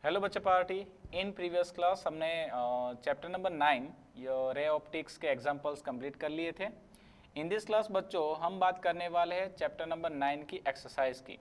Hello बच्चे party. In previous class हमने chapter number 9 ray optics के एग्जांपल्स कंप्लीट कर लिए थे। इन दिस क्लास बच्चों हम बात करने वाले हैं चैप्टर नंबर 9 की एक्सरसाइज की।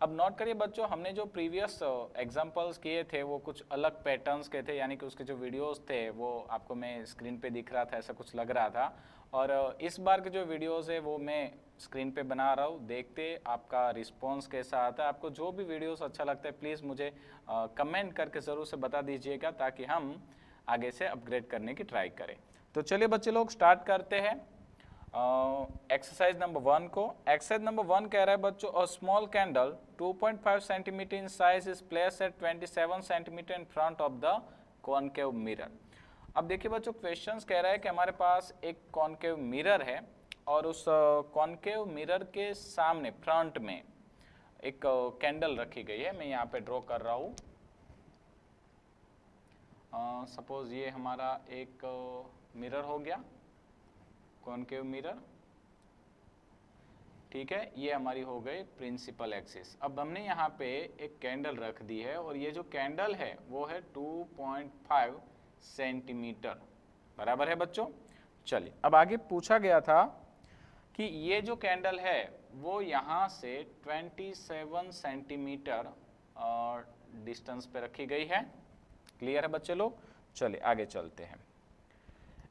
अब नोट करिए बच्चों, हमने जो प्रीवियस एग्जांपल्स किए थे वो कुछ अलग पैटर्न्स के थे, यानी कि उसके जो वीडियोस थे वो आपको मैं स्क्रीन पे दिख रहा था, ऐसा कुछ लग रहा था। और इस बार के जो वीडियोस है वो मैं स्क्रीन पे बना रहा हूँ। देखते आपका रिस्पॉन्स कैसा आता है। आपको जो भी वीडियोस अच्छा लगता है प्लीज़ मुझे कमेंट करके ज़रूर से बता दीजिएगा, ताकि हम आगे से अपग्रेड करने की ट्राई करें। तो चलिए बच्चे लोग स्टार्ट करते हैं एक्सरसाइज नंबर 1 को। एक्सरसाइज नंबर 1 कह रहा है बच्चों, a small candle 2.5 centimetre in size is place at 27 centimetre in front of the concave mirror. अब देखिए बच्चों, क्वेश्चंस कह रहा है कि हमारे पास एक कॉनकेव मिरर है और उस कॉनकेव मिरर के सामने फ्रंट में एक कैंडल रखी गई है। मैं यहाँ पे ड्रॉ कर रहा हूँ। सपोज ये हमारा एक मिरर हो गया, कॉनकेव मिरर, ठीक है। ये हमारी हो गई प्रिंसिपल एक्सिस। अब हमने यहाँ पे एक कैंडल रख दी है और ये जो कैंडल है वो है 2.5 सेंटीमीटर, बराबर है बच्चों। चलिए अब आगे पूछा गया था कि ये जो कैंडल है वो यहाँ से 27 सेंटीमीटर डिस्टेंस पे रखी गई है। क्लियर है बच्चे लोग? चलिए आगे चलते हैं।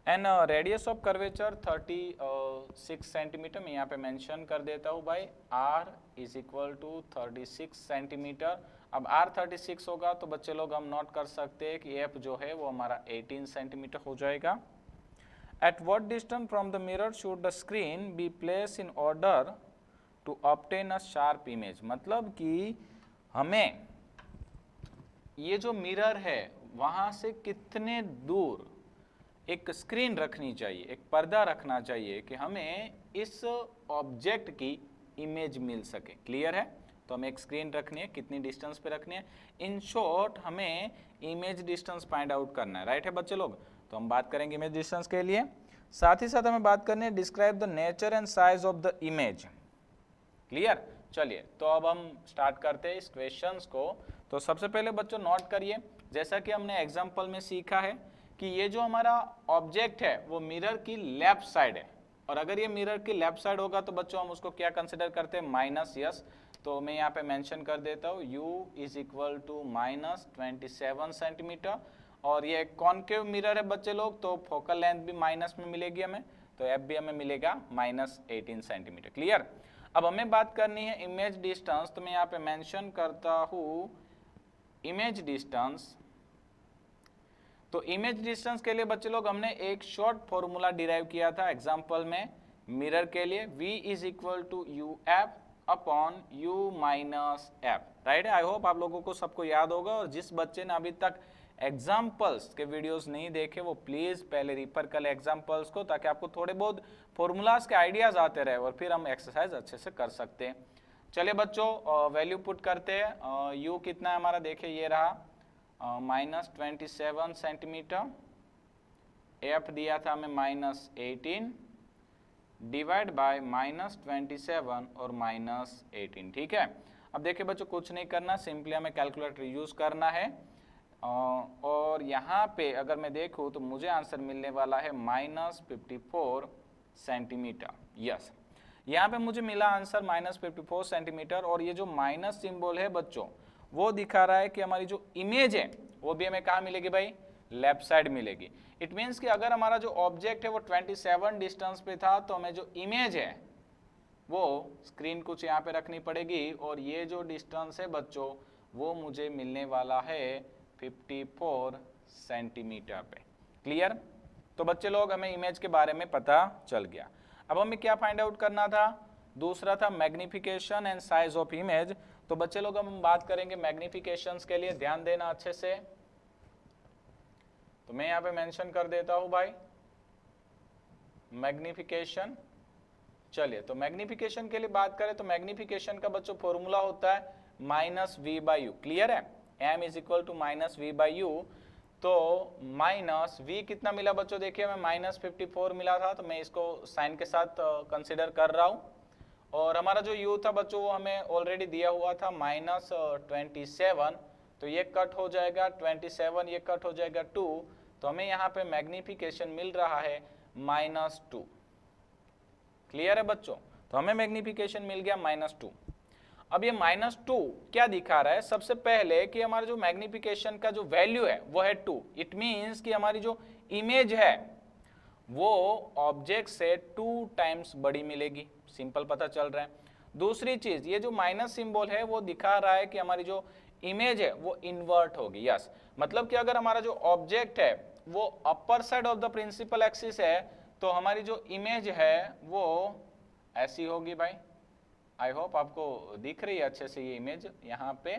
And radius of curvature 36 centimetre, मैं यहाँ पे मेंशन कर देता हूँ भाई, R is equal to 36 centimetre. अब R 36 होगा तो बच्चे लोग हम नोट कर सकते हैं कि F जो है वो हमारा 18 सेंटीमीटर हो जाएगा। At what distance from the mirror should the screen be placed in order to obtain a sharp image? मतलब कि हमें ये जो मिरर है वहाँ से कितने दूर एक स्क्रीन रखनी चाहिए, एक पर्दा रखना चाहिए कि हमें इस ऑब्जेक्ट की इमेज मिल सके। क्लियर है? तो हमें एक स्क्रीन रखनी है, कितनी डिस्टेंस पे रखनी है। इन शॉर्ट हमें इमेज डिस्टेंस फाइंड आउट करना है। राइट है बच्चे लोग? तो हम बात करेंगे इमेज डिस्टेंस के लिए। साथ ही साथ हमें बात करनी है describe the nature and size of the image. Clear? चलिए तो अब हम स्टार्ट करते हैं इस क्वेश्चंस को। तो सबसे पहले बच्चों नोट करिए, जैसा कि हमने एग्जांपल में सीखा है कि ये जो हमारा ऑब्जेक्ट है वो मिरर की लेफ्ट साइड है, और अगर ये मिरर की लेफ्ट साइड होगा तो बच्चों हम उसको क्या कंसिडर करते हैं? Minus yes. तो मैं यहाँ पे मेंशन कर देता हूँ U is equal to -27 centimetre. और ये कॉनकेव मिरर है बच्चे लोग, तो फोकल लेंथ भी माइनस में मिलेगी हमें, तो F भी हमें मिलेगा -18 सेंटीमीटर। क्लियर? अब हमें बात करनी है इमेज डिस्टेंस, तो मैं यहाँ पे मेंशन करता हूँ इमेज डिस्टेंस। तो इमेज डिस्टेंस के लिए बच्चे लोग हमने एक शॉर्ट फॉर्मूला डिराइव किया था एग्जांपल में मिरर के लिए, V is equal to UF upon U minus F। Right है? आई होप आप लोगों को सबको याद होगा। और जिस बच्चे ने अभी तक एग्जाम्पल्स के वीडियोस नहीं देखे वो प्लीज पहले रिफर कर ले एग्जाम्पल्स को, ताकि आपको थोड़े बहुत फॉर्मूलाज के आइडियाज आते रहे और फिर हम एक्सरसाइज अच्छे से कर सकते हैं। चलिए बच्चों वैल्यू पुट करते हैं। U कितना है हमारा? देखिए ये रहा -27 सेंटीमीटर। F दिया था हमें -18 डिवाइड बाय -27 और -18। ठीक है? अब देखिए बच्चों कुछ नहीं करना, सिंपली हमें कैलकुलेटर यूज करना है। और यहाँ पे अगर मैं देखूँ तो मुझे आंसर मिलने वाला है -54 सेंटीमीटर। यस, यहाँ पे मुझे मिला आंसर -54 सेंटीमीटर। और ये जो माइनस सिंबल है बच्चों वो दिखा रहा है कि हमारी जो इमेज है वो भी हमें कहाँ मिलेगी भाई? लेफ्ट साइड मिलेगी। इट मीन्स कि अगर हमारा जो ऑब्जेक्ट है वो 27 डिस्टेंस पे था तो हमें जो इमेज है वो स्क्रीन कुछ यहाँ पे रखनी पड़ेगी, और ये जो डिस्टेंस है बच्चों वो मुझे मिलने वाला है 54 सेंटीमीटर पे। क्लियर? तो बच्चे लोग हमें इमेज के बारे में पता चल गया। अब हमें क्या फाइंड आउट करना था? दूसरा था magnification and size of image. तो बच्चे लोग हम बात करेंगे मैग्निफिकेशन के लिए, ध्यान देना अच्छे से। तो मैं यहाँ पे मेंशन कर देता हूं भाई मैग्निफिकेशन। चलिए तो मैग्निफिकेशन के लिए बात करें तो मैग्निफिकेशन का बच्चों फॉर्मूला होता है -V/U। क्लियर है? M is equal to -V/U। तो -V कितना मिला बच्चों? देखिए हमें -54 मिला था, तो मैं इसको साइन के साथ कंसिडर कर रहा हूँ। और हमारा जो U था बच्चों वो हमें ऑलरेडी दिया हुआ था -27, तो ये कट हो जाएगा 27, ये कट हो जाएगा 2, तो हमें यहाँ पे मैग्निफिकेशन मिल रहा है -2। क्लियर है बच्चों? तो हमें मैग्निफिकेशन मिल गया -2। अब ये -2 क्या दिखा रहा है? सबसे पहले कि हमारा जो मैग्निफिकेशन का जो वैल्यू है वो है 2। इट मीन्स कि हमारी जो इमेज है वो ऑब्जेक्ट से 2 टाइम्स बड़ी मिलेगी। सिंपल पता चल रहा है। दूसरी चीज, ये जो माइनस सिंबल है वो दिखा रहा है कि हमारी जो इमेज है वो इन्वर्ट होगी। यस, मतलब कि अगर हमारा जो ऑब्जेक्ट है वो upper side of the principal axis है तो हमारी जो इमेज है वो ऐसी होगी भाई। आई होप आपको दिख रही है अच्छे से ये इमेज। यहाँ पे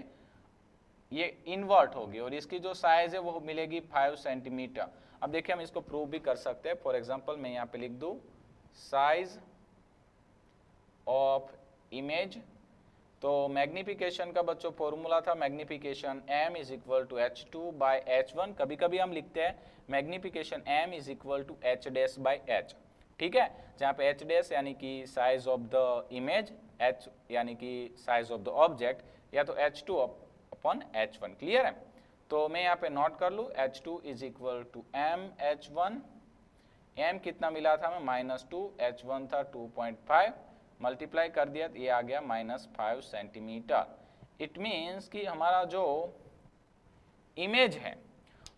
ये इन्वर्ट होगी और इसकी जो साइज है वो मिलेगी 5 सेंटीमीटर। अब देखिए हम इसको प्रूव भी कर सकते हैं। फॉर एग्जांपल मैं यहाँ पे लिख दूं साइज ऑफ इमेज। तो मैग्निफिकेशन का बच्चों फॉर्मूला था magnification m is equal to h2 by h1। कभी कभी हम लिखते हैं magnification m is equal to h dash by h। ठीक है, जहाँ पे h डैश यानी कि size of the image, h यानी कि साइज ऑफ द ऑब्जेक्ट, या तो h2 अपॉन h1। क्लियर है? तो मैं यहाँ पे नोट कर लूँ h2 is equal to m h1। m कितना मिला था हमें? -2, h1 था 2.5, मल्टीप्लाई कर दिया तो ये आ गया -5 सेंटीमीटर। इट मीन्स कि हमारा जो इमेज है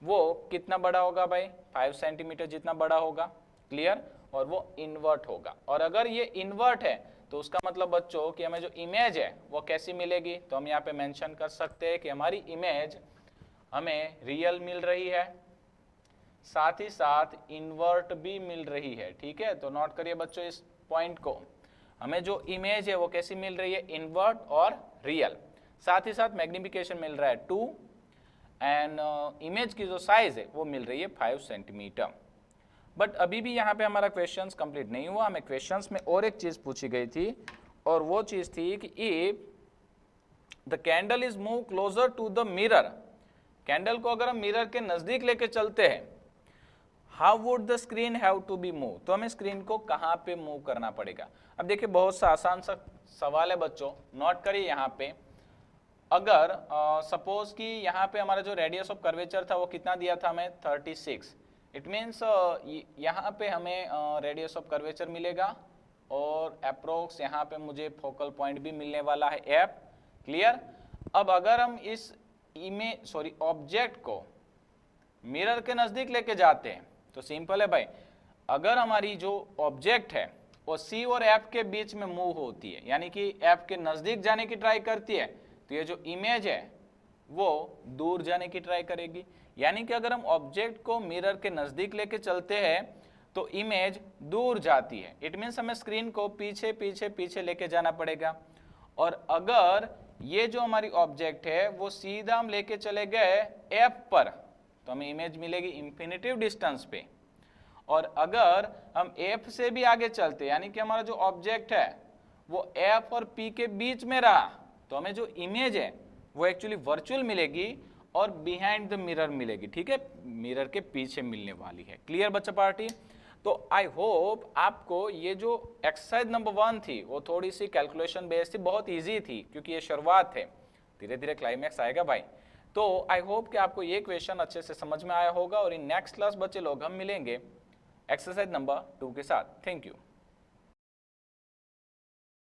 वो कितना बड़ा होगा भाई? 5 सेंटीमीटर जितना बड़ा होगा। क्लियर? और वो इन्वर्ट होगा। और अगर ये इन्वर्ट है तो उसका मतलब बच्चों कि हमें जो इमेज है वो कैसी मिलेगी? तो हम यहाँ पे मेंशन कर सकते हैं कि हमारी इमेज हमें रियल मिल रही है, साथ ही साथ इन्वर्ट भी मिल रही है। ठीक है, तो नोट करिए बच्चों इस पॉइंट को। हमें जो इमेज है वो कैसी मिल रही है? इन्वर्ट और रियल। साथ ही साथ मैग्निफिकेशन मिल रहा है 2 एंड इमेज की जो साइज है वो मिल रही है 5 सेंटीमीटर। बट अभी भी यहाँ पे हमारा क्वेश्चंस कंप्लीट नहीं हुआ। हमें क्वेश्चंस में और एक चीज पूछी गई थी और वो चीज थी कि if the candle is move closer to the mirror, candle को अगर हम मिरर के नजदीक लेके चलते हैं, how would the screen have to be move, तो हमें स्क्रीन को कहाँ पे मूव करना पड़ेगा? अब देखिए बहुत सा आसान सा सवाल है बच्चों, नोट करिए यहाँ पे। अगर सपोज कि यहाँ पे हमारा जो रेडियस ऑफ कर्वेचर था वो कितना दिया था हमें? 36। इट मीन्स यहाँ पे हमें रेडियस ऑफ कर्वेचर मिलेगा और अप्रोक्स यहाँ पे मुझे फोकल पॉइंट भी मिलने वाला है f। क्लियर? अब अगर हम इस ऑब्जेक्ट को मिरर के नजदीक लेके जाते हैं तो सिंपल है भाई, अगर हमारी जो ऑब्जेक्ट है वो C और F के बीच में मूव होती है, यानी कि F के नजदीक जाने की ट्राई करती है, तो ये जो इमेज है वो दूर जाने की ट्राई करेगी। यानी कि अगर हम ऑब्जेक्ट को मिरर के नजदीक लेके चलते हैं तो इमेज दूर जाती है। इट मीन्स हमें स्क्रीन को पीछे पीछे पीछे लेके जाना पड़ेगा। और अगर ये जो हमारी ऑब्जेक्ट है वो सीधा हम लेके चले गए F पर तो हमें इमेज मिलेगी इंफिनिटिव डिस्टेंस पे। और अगर हम F से भी आगे चलते यानी कि हमारा जो ऑब्जेक्ट है वो F और P के बीच में रहा तो हमें जो इमेज है वो एक्चुअली वर्चुअल मिलेगी और बिहाइंड द मिरर मिलेगी। ठीक है, मिरर के पीछे मिलने वाली है। क्लियर बच्चा पार्टी? तो आई होप आपको ये जो एक्सरसाइज नंबर 1 थी वो थोड़ी सी कैलकुलेशन बेस्ड थी, बहुत इजी थी क्योंकि ये शुरुआत है, धीरे धीरे क्लाइमैक्स आएगा भाई। तो आई होप कि आपको ये क्वेश्चन अच्छे से समझ में आया होगा और इन नेक्स्ट क्लास बच्चे लोग हम मिलेंगे एक्सरसाइज नंबर 2 के साथ। Thank you.